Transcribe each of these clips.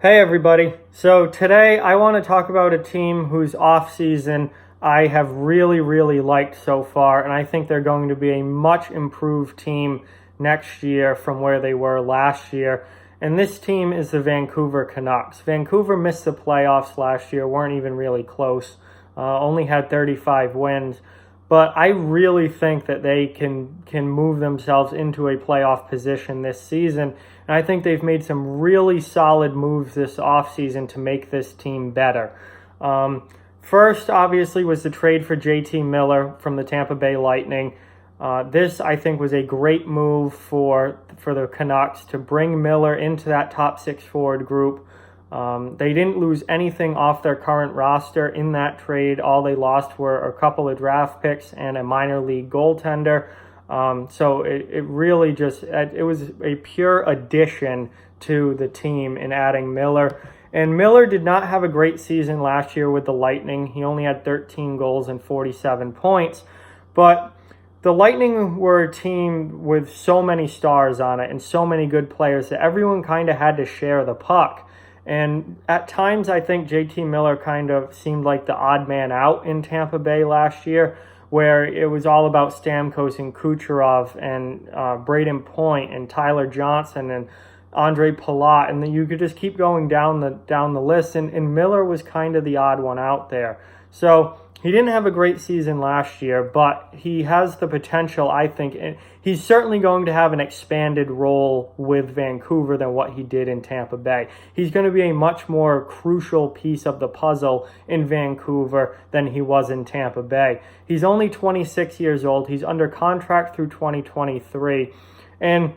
Hey everybody. So today I want to talk about a team whose offseason I have really liked so far, and I think they're going to be a much improved team next year from where they were last year. And this team is the Vancouver Canucks. Vancouver missed the playoffs last year, weren't even really close, only had 35 wins. But I really think that they can move themselves into a playoff position this season. And I think they've made some really solid moves this offseason to make this team better. First, obviously, was the trade for JT Miller from the Tampa Bay Lightning. This, I think, was a great move for the Canucks to bring Miller into that top six forward group. They didn't lose anything off their current roster in that trade. All they lost were a couple of draft picks and a minor league goaltender. So it really just, it was a pure addition to the team in adding Miller. And Miller did not have a great season last year with the Lightning. He only had 13 goals and 47 points. But the Lightning were a team with so many stars on it and so many good players that everyone kind of had to share the puck. And at times, I think JT Miller kind of seemed like the odd man out in Tampa Bay last year, where it was all about Stamkos and Kucherov and Braden Point and Tyler Johnson and Andre Palat, and then you could just keep going down the list. And Miller was kind of the odd one out there. So he didn't have a great season last year, but he has the potential, I think, and he's certainly going to have an expanded role with Vancouver than what he did in Tampa Bay. He's going to be a much more crucial piece of the puzzle in Vancouver than he was in Tampa Bay. He's only 26 years old. He's under contract through 2023, and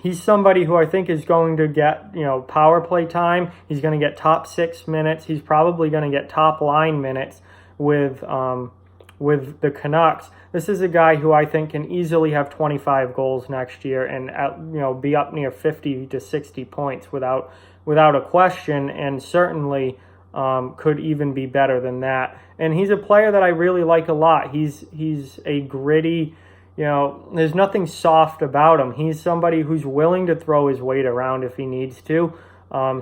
he's somebody who I think is going to get, power play time. He's going to get top 6 minutes. He's probably going to get top line minutes with the Canucks. This is a guy who I think can easily have 25 goals next year and be up near 50 to 60 points without a question, and certainly could even be better than that. And he's a player that I really like a lot. He's a gritty, there's nothing soft about him. He's somebody who's willing to throw his weight around if he needs to.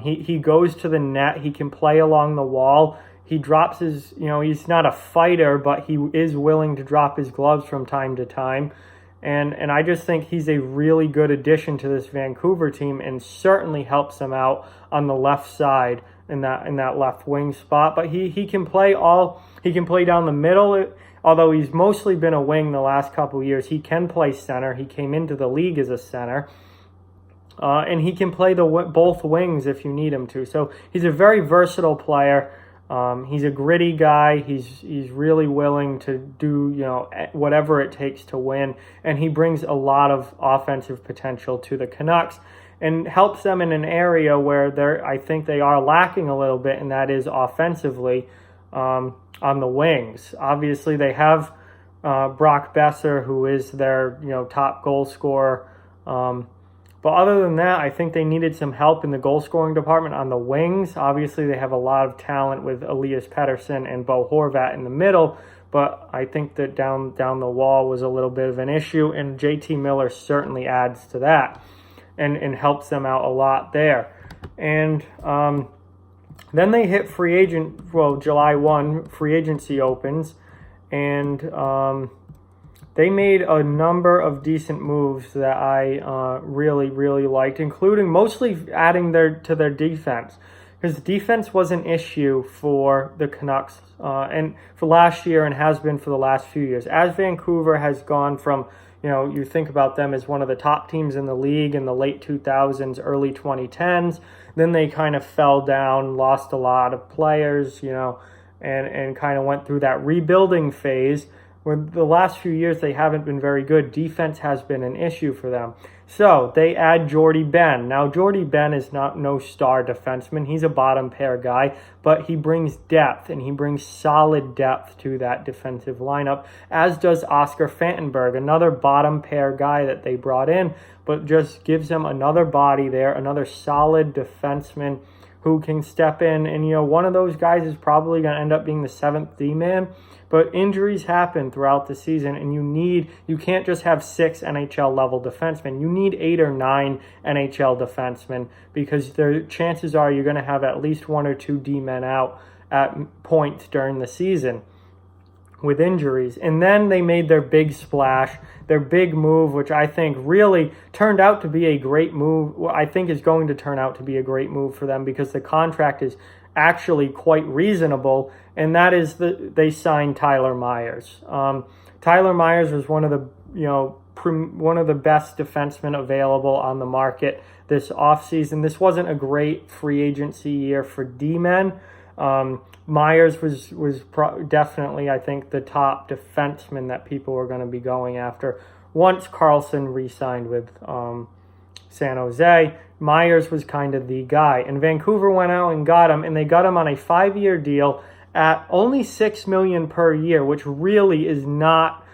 He goes to the net. He can play along the wall. He drops his, he's not a fighter, but he is willing to drop his gloves from time to time. And I just think he's a really good addition to this Vancouver team and certainly helps them out on the left side in that left wing spot. But he can play down the middle. Although he's mostly been a wing the last couple of years, he can play center. He came into the league as a center. And he can play both wings if you need him to. So he's a very versatile player. He's a gritty guy. He's really willing to do whatever it takes to win, and he brings a lot of offensive potential to the Canucks and helps them in an area where I think they are lacking a little bit, and that is offensively on the wings. Obviously, they have Brock Besser, who is their top goal scorer. But other than that, I think they needed some help in the goal-scoring department on the wings. Obviously, they have a lot of talent with Elias Pettersson and Bo Horvat in the middle, but I think that down the wall was a little bit of an issue, and JT Miller certainly adds to that and helps them out a lot there. And then they hit July 1, free agency opens, and they made a number of decent moves that I really liked, including mostly adding to their defense, because defense was an issue for the Canucks and for last year and has been for the last few years. As Vancouver has gone from, you think about them as one of the top teams in the league in the late 2000s, early 2010s, then they kind of fell down, lost a lot of players, and kind of went through that rebuilding phase. Where the last few years they haven't been very good. Defense has been an issue for them. So they add Jordy Ben. Now Jordy Ben is no star defenseman. He's a bottom pair guy, but he brings depth, and he brings solid depth to that defensive lineup, as does Oscar Fantenberg, another bottom pair guy that they brought in, but just gives them another body there, another solid defenseman who can step in. And, one of those guys is probably going to end up being the 7th D-man. But injuries happen throughout the season, and you can't just have 6 NHL level defensemen. You need 8 or 9 NHL defensemen, because the chances are you're going to have at least 1 or 2 D-men out at points during the season with injuries. And then they made their big splash, their big move, which I think really turned out to be a great move. I think is going to turn out to be a great move for them, because the contract is actually quite reasonable, and that is they signed Tyler Myers. Tyler Myers was one of the best defensemen available on the market this offseason. This wasn't a great free agency year for D-men. Myers was definitely, I think, the top defenseman that people were going to be going after once Carlson re-signed with San Jose. Myers was kind of the guy, and Vancouver went out and got him, and they got him on a 5-year deal at only $6 million per year, which really is not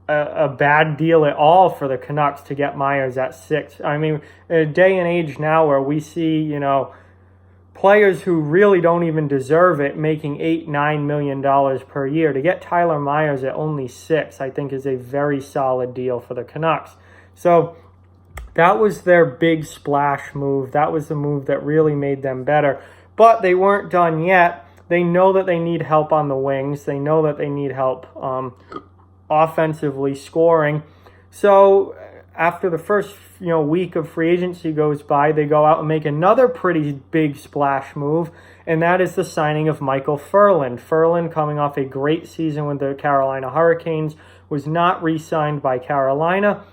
a bad deal at all for the Canucks to get Myers at 6. I mean, in a day and age now where we see, players who really don't even deserve it making $8-9 million per year, to get Tyler Myers at only 6, I think is a very solid deal for the Canucks. So that was their big splash move. That was the move that really made them better. But they weren't done yet. They know that they need help on the wings. They know that they need help offensively scoring. So after the first week of free agency goes by, they go out and make another pretty big splash move, and that is the signing of Michael Ferland. Ferland, coming off a great season with the Carolina Hurricanes, was not re-signed by Carolina.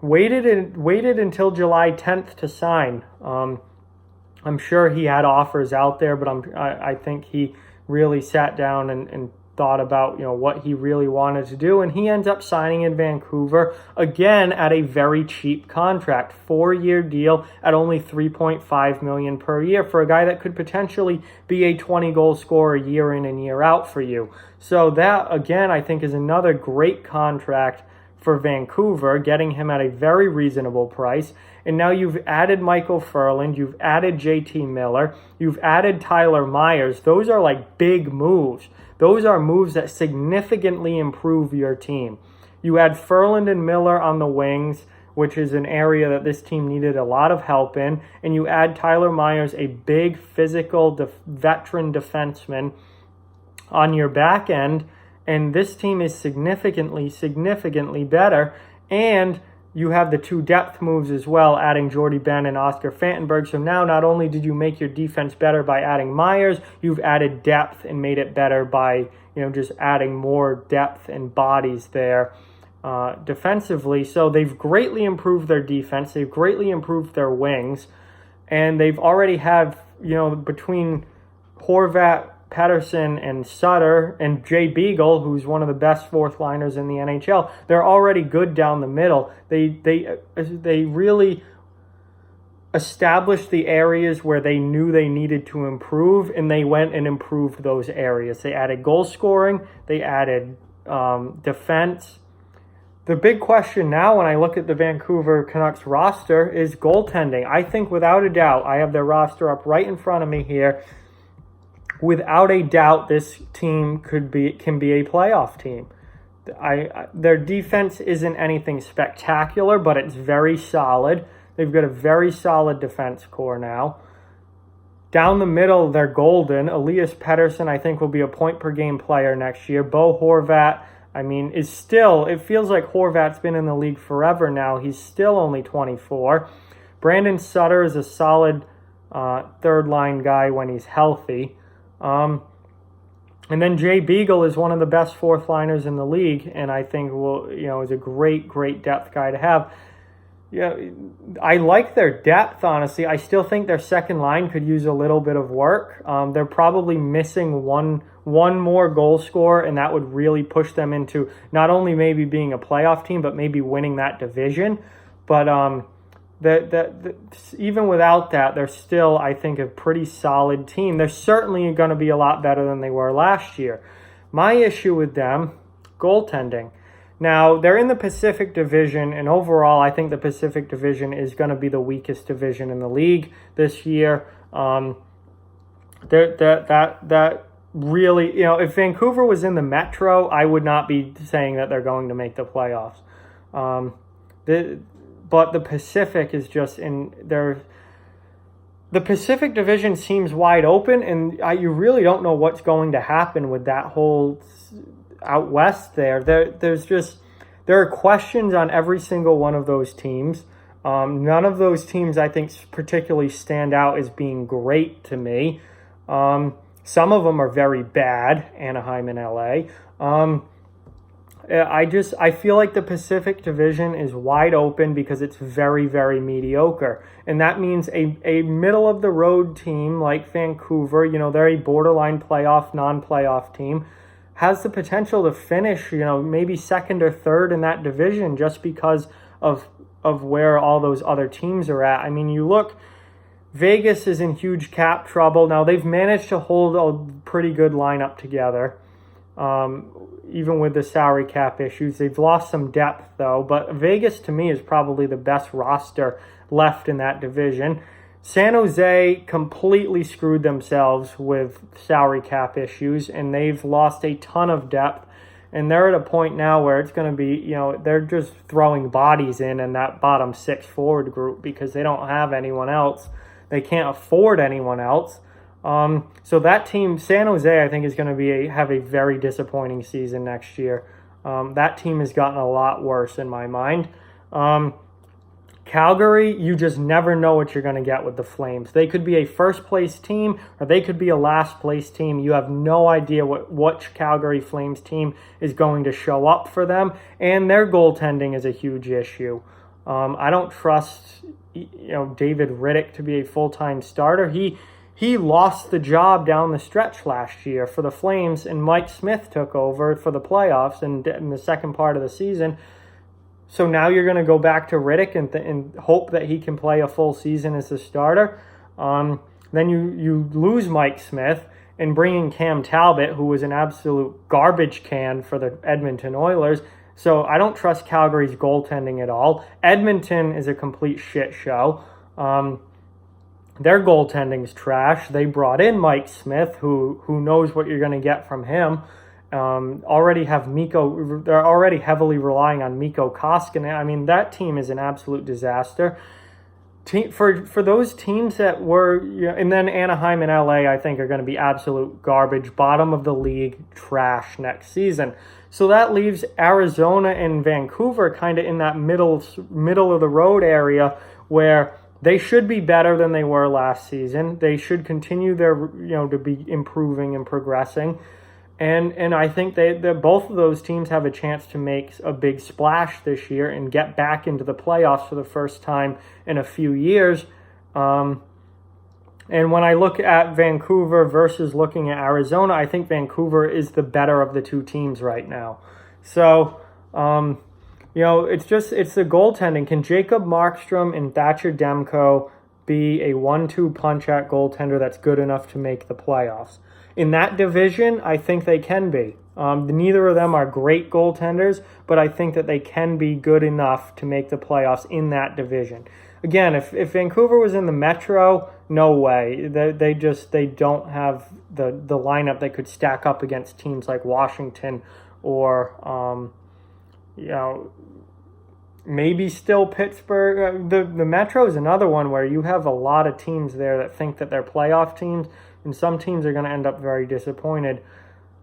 Waited until July 10th to sign. I'm sure he had offers out there, but I think he really sat down and thought about what he really wanted to do, and he ends up signing in Vancouver again at a very cheap contract, 4-year deal at only $3.5 million per year for a guy that could potentially be a 20-goal scorer year in and year out for you. So that again, I think, is another great contract for Vancouver, getting him at a very reasonable price. And now you've added Michael Ferland, you've added JT Miller, you've added Tyler Myers. Those are like big moves. Those are moves that significantly improve your team. You add Ferland and Miller on the wings, which is an area that this team needed a lot of help in, and you add Tyler Myers, a big physical veteran defenseman, on your back end, and this team is significantly better. And you have the 2 depth moves as well, adding Jordy Ben and Oscar Fantenberg. So now not only did you make your defense better by adding Myers, you've added depth and made it better by just adding more depth and bodies there defensively. So they've greatly improved their defense. They've greatly improved their wings. And they've already have, between Horvat, Pettersson, and Sutter, and Jay Beagle, who's one of the best fourth liners in the NHL, they're already good down the middle. They really established the areas where they knew they needed to improve, and they went and improved those areas. They added goal scoring. They added defense. The big question now when I look at the Vancouver Canucks roster is goaltending. I think without a doubt, I have their roster up right in front of me here. Without a doubt, this team can be a playoff team. Their defense isn't anything spectacular, but it's very solid. They've got a very solid defense core now. Down the middle, they're golden. Elias Pettersson, I think, will be a point-per-game player next year. Bo Horvat, is still, it feels like Horvat's been in the league forever now. He's still only 24. Brandon Sutter is a solid third-line guy when he's healthy. And then Jay Beagle is one of the best fourth liners in the league, and I think is a great depth guy to have. I like their depth, honestly. I still think their second line could use a little bit of work. They're probably missing one more goal scorer, and that would really push them into not only maybe being a playoff team, but maybe winning that division. But even without that, they're still, I think, a pretty solid team. They're certainly going to be a lot better than they were last year. My issue with them, goaltending. Now, they're in the Pacific Division, and overall, I think the Pacific Division is going to be the weakest division in the league this year. That really, if Vancouver was in the Metro, I would not be saying that they're going to make the playoffs. But the Pacific is just in there. The Pacific Division seems wide open, and you really don't know what's going to happen with that whole out west there. There are questions on every single one of those teams. None of those teams, I think, particularly stand out as being great to me. Some of them are very bad, Anaheim and LA. I feel like the Pacific Division is wide open because it's very, very mediocre. And that means a middle-of-the-road team like Vancouver, they're a borderline playoff, non-playoff team, has the potential to finish, maybe second or third in that division just because of where all those other teams are at. I mean, you look, Vegas is in huge cap trouble. Now, they've managed to hold a pretty good lineup together. Even with the salary cap issues. They've lost some depth, though, but Vegas, to me, is probably the best roster left in that division. San Jose completely screwed themselves with salary cap issues, and they've lost a ton of depth, and they're at a point now where it's going to be, they're just throwing bodies in that bottom six forward group because they don't have anyone else. They can't afford anyone else. So that team, San Jose, I think is going to have a very disappointing season next year. That team has gotten a lot worse in my mind. Calgary, you just never know what you're going to get with the Flames. They could be a first-place team or they could be a last-place team. You have no idea which Calgary Flames team is going to show up for them, and their goaltending is a huge issue. I don't trust David Riddick to be a full-time starter. He lost the job down the stretch last year for the Flames, and Mike Smith took over for the playoffs and in the second part of the season. So now you're going to go back to Riddick and hope that he can play a full season as a starter. Then you lose Mike Smith and bring in Cam Talbot, who was an absolute garbage can for the Edmonton Oilers. So I don't trust Calgary's goaltending at all. Edmonton is a complete shit show. Their goaltending's trash. They brought in Mike Smith, who knows what you're going to get from him. They're already heavily relying on Mikko Koskinen. I mean, that team is an absolute disaster. For those teams that were, and then Anaheim and LA, I think, are going to be absolute garbage, bottom of the league trash next season. So that leaves Arizona and Vancouver kind of in that middle of the road area where they should be better than they were last season. They should continue to be improving and progressing. And I think that both of those teams have a chance to make a big splash this year and get back into the playoffs for the first time in a few years. And when I look at Vancouver versus looking at Arizona, I think Vancouver is the better of the two teams right now. So, it's the goaltending. Can Jacob Markstrom and Thatcher Demko be a 1-2 punch at goaltender that's good enough to make the playoffs? In that division, I think they can be. Neither of them are great goaltenders, but I think that they can be good enough to make the playoffs in that division. Again, if Vancouver was in the Metro, no way. They don't have the lineup that could stack up against teams like Washington or maybe still Pittsburgh. The Metro is another one where you have a lot of teams there that think that they're playoff teams, and some teams are going to end up very disappointed.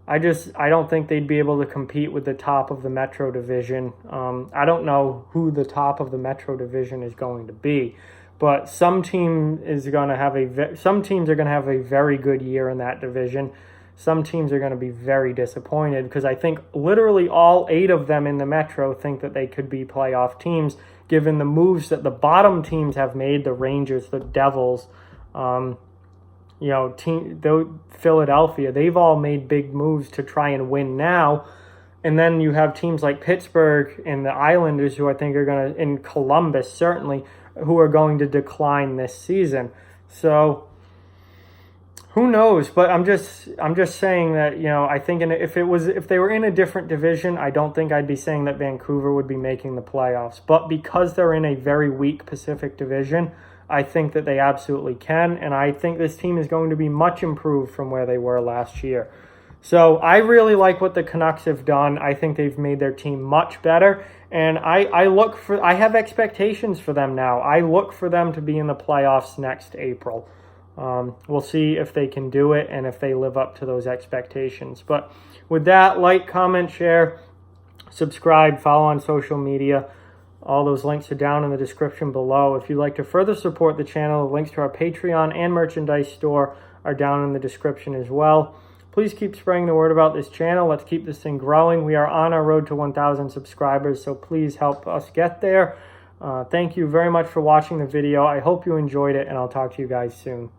I don't think they'd be able to compete with the top of the Metro Division. I don't know who the top of the Metro Division is going to be, but some teams are going to have a very good year in that division. Some teams are going to be very disappointed because I think literally all 8 of them in the Metro think that they could be playoff teams given the moves that the bottom teams have made, the Rangers, the Devils, Philadelphia. They've all made big moves to try and win now. And then you have teams like Pittsburgh and the Islanders who I think are going to, in Columbus certainly, who are going to decline this season. So who knows? But I'm just saying that, I think if they were in a different division, I don't think I'd be saying that Vancouver would be making the playoffs. But because they're in a very weak Pacific Division, I think that they absolutely can, and I think this team is going to be much improved from where they were last year. So I really like what the Canucks have done. I think they've made their team much better, and I have expectations for them now. I look for them to be in the playoffs next April. We'll see if they can do it and if they live up to those expectations. But with that, like, comment, share, subscribe, follow on social media. All those links are down in the description below. If you'd like to further support the channel, the links to our Patreon and merchandise store are down in the description as well. Please keep spreading the word about this channel. Let's keep this thing growing. We are on our road to 1,000 subscribers, so please help us get there. Thank you very much for watching the video. I hope you enjoyed it, and I'll talk to you guys soon.